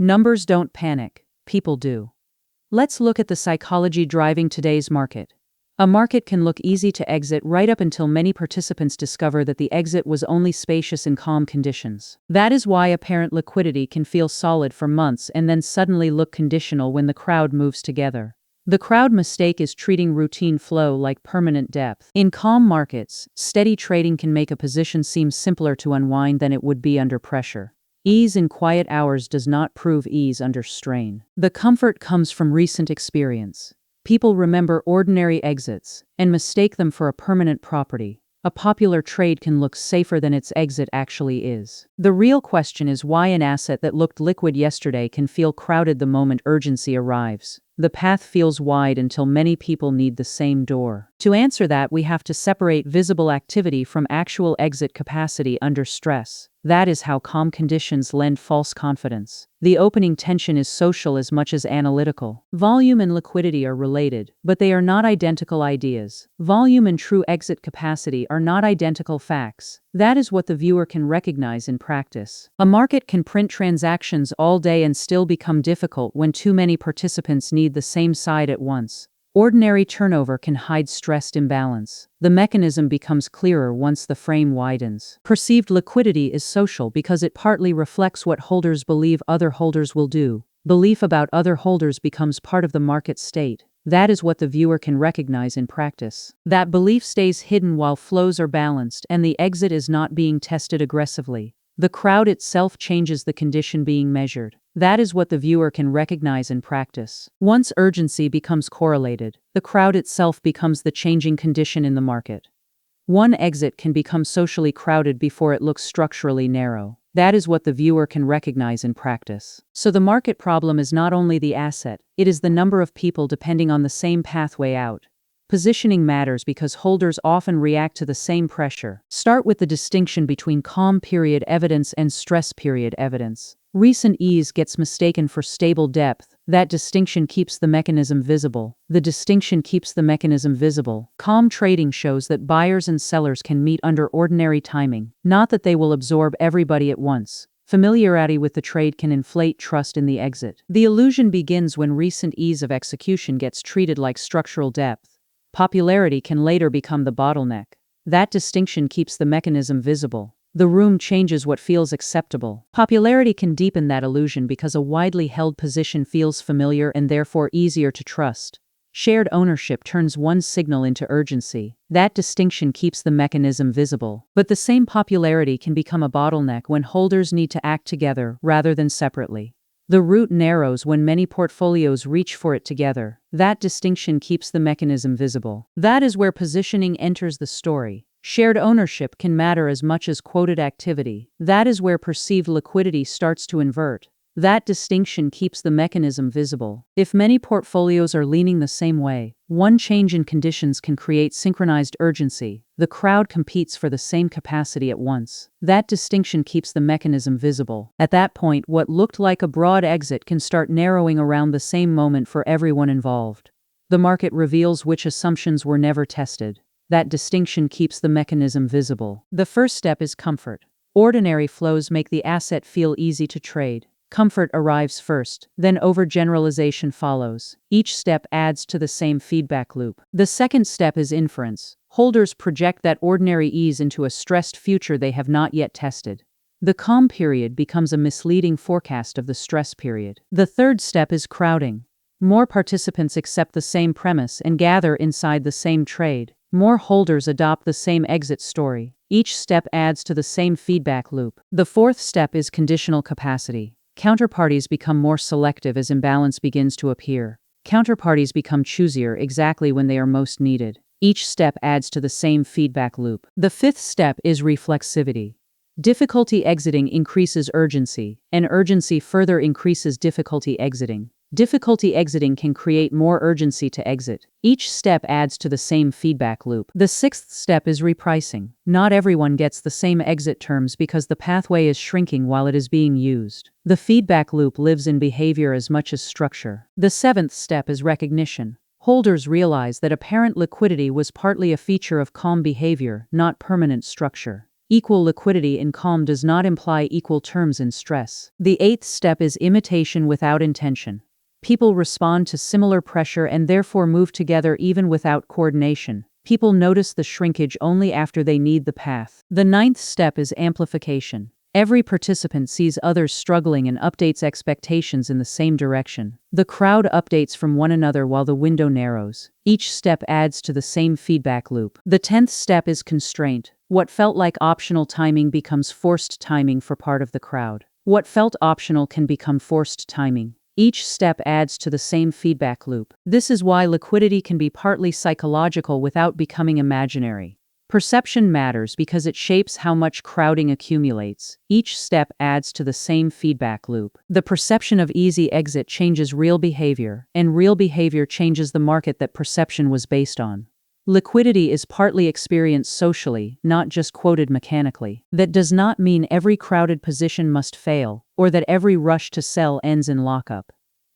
Numbers don't panic, people do. Let's look at the psychology driving today's market. A market can look easy to exit right up until many participants discover that the exit was only spacious in calm conditions. That is why apparent liquidity can feel solid for months and then suddenly look conditional when the crowd moves together. The crowd mistake is treating routine flow like permanent depth. In calm markets, steady trading can make a position seem simpler to unwind than it would be under pressure. Ease in quiet hours does not prove ease under strain. The comfort comes from recent experience. People remember ordinary exits and mistake them for a permanent property. A popular trade can look safer than its exit actually is. The real question is why an asset that looked liquid yesterday can feel crowded the moment urgency arrives. The path feels wide until many people need the same door. To answer that, we have to separate visible activity from actual exit capacity under stress. That is how calm conditions lend false confidence. The opening tension is social as much as analytical. Volume and liquidity are related, but they are not identical ideas. Volume and true exit capacity are not identical facts. That is what the viewer can recognize in practice. A market can print transactions all day and still become difficult when too many participants need the same side at once. Ordinary turnover can hide stressed imbalance. The mechanism becomes clearer once the frame widens. Perceived liquidity is social because it partly reflects what holders believe other holders will do. Belief about other holders becomes part of the market state. That is what the viewer can recognize in practice. That belief stays hidden while flows are balanced and the exit is not being tested aggressively. The crowd itself changes the condition being measured. That is what the viewer can recognize in practice. Once urgency becomes correlated, the crowd itself becomes the changing condition in the market. One exit can become socially crowded before it looks structurally narrow. That is what the viewer can recognize in practice. So the market problem is not only the asset, it is the number of people depending on the same pathway out. Positioning matters because holders often react to the same pressure. Start with the distinction between calm period evidence and stress period evidence. Recent ease gets mistaken for stable depth. That distinction keeps the mechanism visible. The distinction keeps the mechanism visible. Calm trading shows that buyers and sellers can meet under ordinary timing, not that they will absorb everybody at once. Familiarity with the trade can inflate trust in the exit. The illusion begins when recent ease of execution gets treated like structural depth. Popularity can later become the bottleneck. That distinction keeps the mechanism visible. The room changes what feels acceptable. Popularity can deepen that illusion because a widely held position feels familiar and therefore easier to trust. Shared ownership turns one signal into urgency. That distinction keeps the mechanism visible. But the same popularity can become a bottleneck when holders need to act together rather than separately. The route narrows when many portfolios reach for it together. That distinction keeps the mechanism visible. That is where positioning enters the story. Shared ownership can matter as much as quoted activity. That is where perceived liquidity starts to invert. That distinction keeps the mechanism visible. If many portfolios are leaning the same way, one change in conditions can create synchronized urgency. The crowd competes for the same capacity at once. That distinction keeps the mechanism visible. At that point, what looked like a broad exit can start narrowing around the same moment for everyone involved. The market reveals which assumptions were never tested. That distinction keeps the mechanism visible. The first step is comfort. Ordinary flows make the asset feel easy to trade. Comfort arrives first, then overgeneralization follows. Each step adds to the same feedback loop. The second step is inference. Holders project that ordinary ease into a stressed future they have not yet tested. The calm period becomes a misleading forecast of the stress period. The third step is crowding. More participants accept the same premise and gather inside the same trade. More holders adopt the same exit story. Each step adds to the same feedback loop. The fourth step is conditional capacity. Counterparties become more selective as imbalance begins to appear. Counterparties become choosier exactly when they are most needed. Each step adds to the same feedback loop. The fifth step is reflexivity. Difficulty exiting increases urgency, and urgency further increases difficulty exiting. Difficulty exiting can create more urgency to exit. Each step adds to the same feedback loop. The sixth step is repricing. Not everyone gets the same exit terms because the pathway is shrinking while it is being used. The feedback loop lives in behavior as much as structure. The seventh step is recognition. Holders realize that apparent liquidity was partly a feature of calm behavior, not permanent structure. Equal liquidity in calm does not imply equal terms in stress. The eighth step is imitation without intention. People respond to similar pressure and therefore move together even without coordination. People notice the shrinkage only after they need the path. The ninth step is amplification. Every participant sees others struggling and updates expectations in the same direction. The crowd updates from one another while the window narrows. Each step adds to the same feedback loop. The 10th step is constraint. What felt like optional timing becomes forced timing for part of the crowd. What felt optional can become forced timing. Each step adds to the same feedback loop. This is why liquidity can be partly psychological without becoming imaginary. Perception matters because it shapes how much crowding accumulates. Each step adds to the same feedback loop. The perception of easy exit changes real behavior, and real behavior changes the market that perception was based on. Liquidity is partly experienced socially, not just quoted mechanically. That does not mean every crowded position must fail, or that every rush to sell ends in lockup.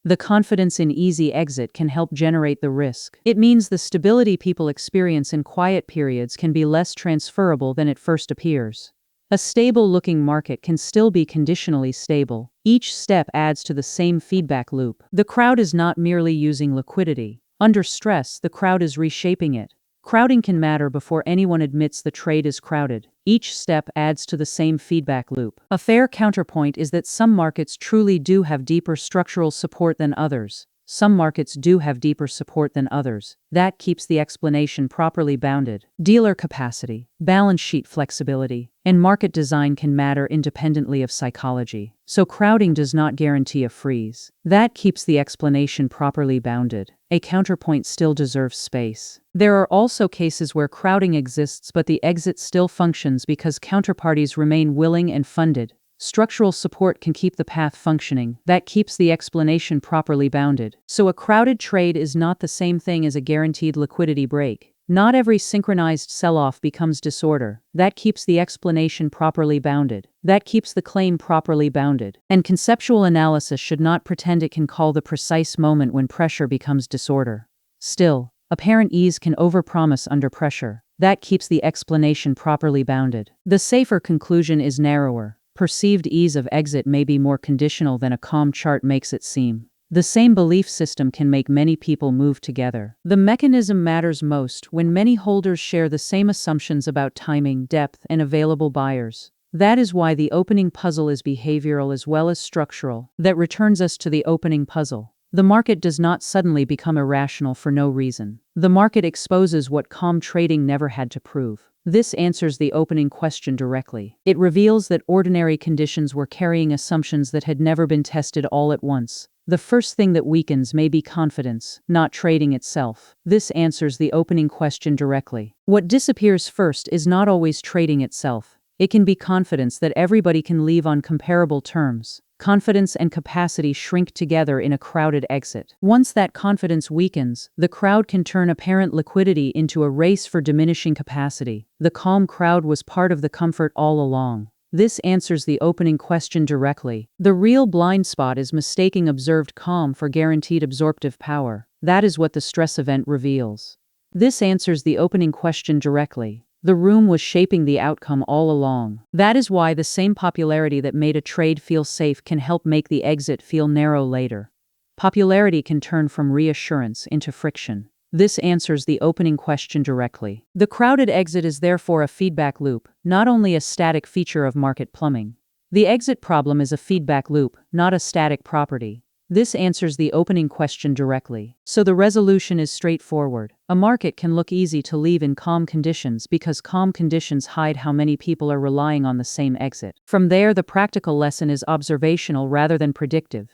The confidence in easy exit can help generate the risk. It means the stability people experience in quiet periods can be less transferable than it first appears. A stable-looking market can still be conditionally stable. Each step adds to the same feedback loop. The crowd is not merely using liquidity. Under stress, the crowd is reshaping it. Crowding can matter before anyone admits the trade is crowded. Each step adds to the same feedback loop. A fair counterpoint is that some markets truly do have deeper structural support than others. Some markets do have deeper support than others. That keeps the explanation properly bounded. Dealer capacity, balance sheet flexibility, and market design can matter independently of psychology. So crowding does not guarantee a freeze. That keeps the explanation properly bounded. A counterpoint still deserves space. There are also cases where crowding exists but the exit still functions because counterparties remain willing and funded. Structural support can keep the path functioning. That keeps the explanation properly bounded. So a crowded trade is not the same thing as a guaranteed liquidity break. Not every synchronized sell-off becomes disorder. That keeps the explanation properly bounded. That keeps the claim properly bounded. And conceptual analysis should not pretend it can call the precise moment when pressure becomes disorder. Still, apparent ease can overpromise under pressure. That keeps the explanation properly bounded. The safer conclusion is narrower. Perceived ease of exit may be more conditional than a calm chart makes it seem. The same belief system can make many people move together. The mechanism matters most when many holders share the same assumptions about timing, depth, and available buyers. That is why the opening puzzle is behavioral as well as structural. That returns us to the opening puzzle. The market does not suddenly become irrational for no reason. The market exposes what calm trading never had to prove. This answers the opening question directly. It reveals that ordinary conditions were carrying assumptions that had never been tested all at once. The first thing that weakens may be confidence, not trading itself. This answers the opening question directly. What disappears first is not always trading itself. It can be confidence that everybody can leave on comparable terms. Confidence and capacity shrink together in a crowded exit. Once that confidence weakens, the crowd can turn apparent liquidity into a race for diminishing capacity. The calm crowd was part of the comfort all along. This answers the opening question directly. The real blind spot is mistaking observed calm for guaranteed absorptive power. That is what the stress event reveals. This answers the opening question directly. The room was shaping the outcome all along. That is why the same popularity that made a trade feel safe can help make the exit feel narrow later. Popularity can turn from reassurance into friction. This answers the opening question directly. The crowded exit is therefore a feedback loop, not only a static feature of market plumbing. The exit problem is a feedback loop, not a static property. This answers the opening question directly. So the resolution is straightforward. A market can look easy to leave in calm conditions because calm conditions hide how many people are relying on the same exit. From there, the practical lesson is observational rather than predictive.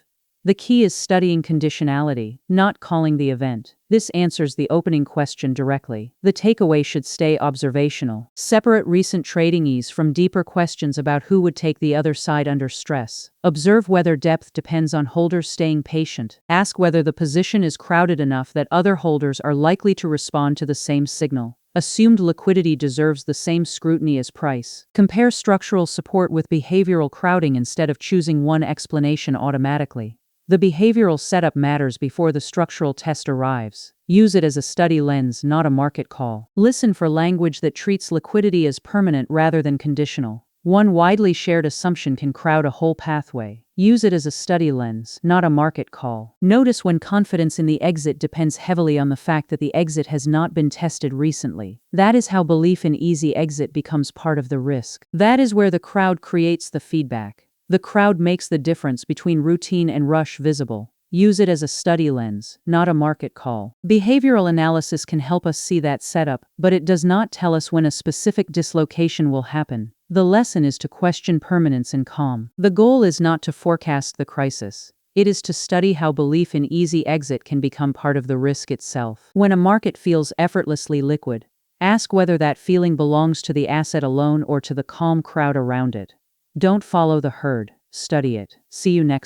The key is studying conditionality, not calling the event. This answers the opening question directly. The takeaway should stay observational. Separate recent trading ease from deeper questions about who would take the other side under stress. Observe whether depth depends on holders staying patient. Ask whether the position is crowded enough that other holders are likely to respond to the same signal. Assumed liquidity deserves the same scrutiny as price. Compare structural support with behavioral crowding instead of choosing one explanation automatically. The behavioral setup matters before the structural test arrives. Use it as a study lens, not a market call. Listen for language that treats liquidity as permanent rather than conditional. One widely shared assumption can crowd a whole pathway. Use it as a study lens, not a market call. Notice when confidence in the exit depends heavily on the fact that the exit has not been tested recently. That is how belief in easy exit becomes part of the risk. That is where the crowd creates the feedback. The crowd makes the difference between routine and rush visible. Use it as a study lens, not a market call. Behavioral analysis can help us see that setup, but it does not tell us when a specific dislocation will happen. The lesson is to question permanence and calm. The goal is not to forecast the crisis. It is to study how belief in easy exit can become part of the risk itself. When a market feels effortlessly liquid, ask whether that feeling belongs to the asset alone or to the calm crowd around it. Don't follow the herd, study it. See you next time.